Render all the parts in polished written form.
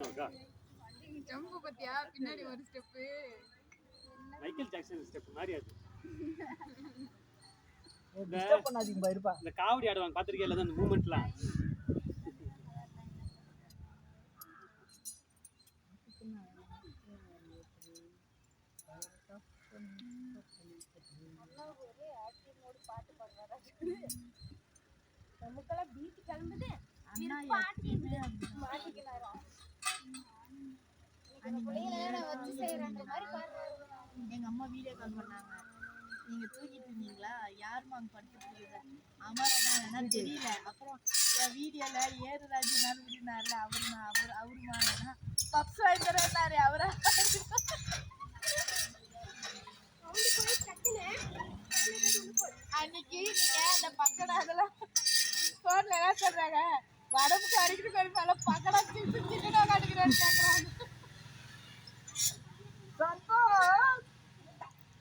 ஜம்பு பத்தியா பின்னாடி ஒரு ஸ்டெப் மைக்கேல் ஜாக்சன் ஸ்டெப் மாதிரி அது. டிஸ்டர்ப் பண்ணாதீங்க பா இருப்பா. இந்த காவடி ஆடுவாங்க பாத்திருக்கீங்களா அந்த மூவ்மெண்ட்லாம். நமக்கெல்லாம் பீச் கிளம்புது அண்ணா மாட்டிக்கிறாரா வச்சு செய்யறாங்க மாதிரி பாருங்க. எங்க அம்மா வீடியோ கால் பண்ணாங்க. நீங்க தூக்கிட்டு இருந்தீங்களா? யாருமா அங்க படுத்துட்டு அமரனா தெரியல. அப்புறம் என் வீடியோல ஏறுராஜு அப்படின்னாருல அவருமா பப்ஸ் வாங்கிறாரு அவரா அன்னைக்கு நீங்க அந்த பக்கடா அதெல்லாம் போன்ல என்ன சொல்றாங்க, வடம்புக்கு அடிக்கிட்டு போயிருப்பால பக்கடா சிக்கனா காட்டுக்கிறாரு கேக்குறாங்க.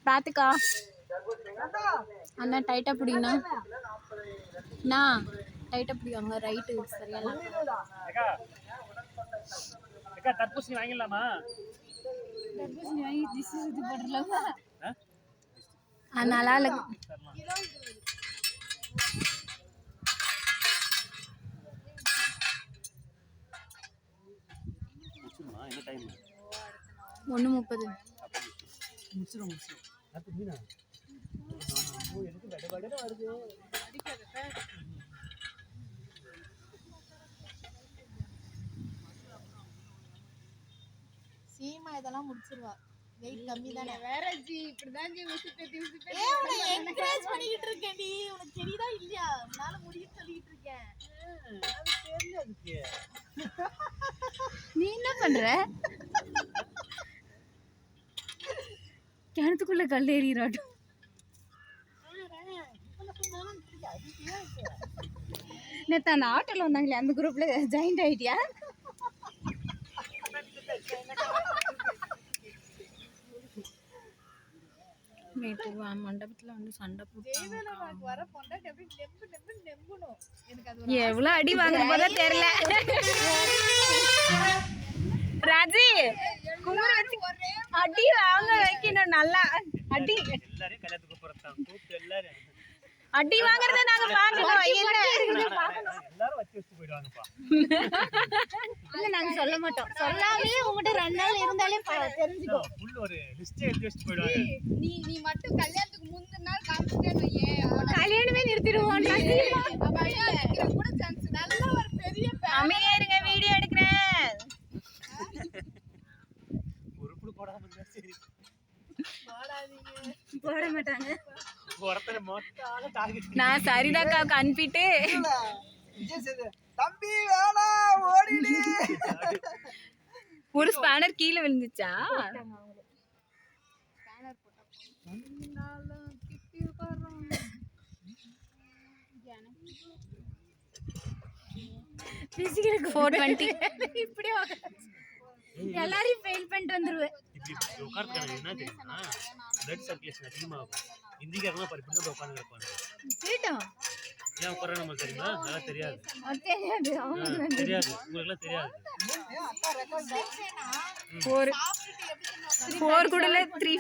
பாத்துக்கா அண்ணா டைட்டா பிடிங்கண்ணா. நான் டைட்டா பிடிக்காங்க ரைட்டு சரியா. தர்பூசணி வாங்கிடலாமா? தர்பூசணி வாங்கி டிஷ் சுத்தி போட்டுடலாமா? நல்லா இல்லை. என்ன டைம்? 1:30. முடிச்சிரும். அது மீனா எனக்கு வெட வருது. சீமா இதெல்லாம் முடிச்சிருவா. வெயிட் கம்மி தானே. வேற ஜி இப்படிதான் ஜி விசிட்டு உன்னை என்கரேஜ் பண்ணிட்டு இருக்கேன். நீ உனக்கு தெரியுதா இல்லையா? உன்னால முடியும்னு சொல்லிட்டு இருக்கேன். அது தெரியல அதுக்கு. நீ என்ன பண்ற? கிணத்துக்குள்ள கல் ஏறிடாட்டும். நேத்து அந்த ஆட்டோல வந்தாங்களே அந்த குரூப்ல ஜாயின்ட் ஆயிட்டியா? மண்டபத்துல வந்து சண்டை எவ்வளவு அடி வாங்க போதா தெரியல. ராஜி அடி வாங்க வைக்கணும் நல்லா. அடி அடி வாங்குறத நாங்க பாக்கணும். எல்லாரும் வச்சு வச்சு போயிடுவாங்கப்பா. இல்ல நாங்க சொல்ல மாட்டோம். சொல்லாமே உங்ககிட்ட 2 நாள் இருந்தாலே தெரிஞ்சுக்கும். ஃபுல் ஒரு லிஸ்ட் எழுதி வச்சு போயிடுவாங்க. நீ மட்டும் கல்யாணத்துக்கு முந்தின நாள் காமிச்சிட்டேன்னு கல்யாணமே நிறுத்திடுவோம். கூட சான்ஸ். நல்ல ஒரு பெரிய அமைதியா இருங்க, வீடியோ எடுக்கிறேன். உருப்புடு போடாம இருந்தா சரி. போட மாட்டாங்க. ஒருத்தர் மொத்தம் டார்கெட். நான் சரிதாக்காவுக்கு அனுப்பிட்டு தம்பி வேணா ஓடிடு. ஒரு ஸ்பேனர் கீழே விழுந்துச்சா? பிசிக்கலுக்கு 420 இப்படி எல்லாரையும் ஃபெயில் பண்ணிட்டு வந்துருவேன். இப்படி உட்கார்றது என்ன தெரியுமா? பிளட் சர்க்குலேஷன் அதிகமாகும். இந்திக்காரங்க பாரு இப்படி தான் உட்கார்ந்து இருப்பாங்க. கேட்டோம். ஏன் உட்கார்றாங்க நமக்கு தெரியுமா? நல்லா தெரியாது. தெரியாது. அவங்களுக்கு தெரியாது. உங்களுக்குலாம் தெரியாது. 4 கூடல 3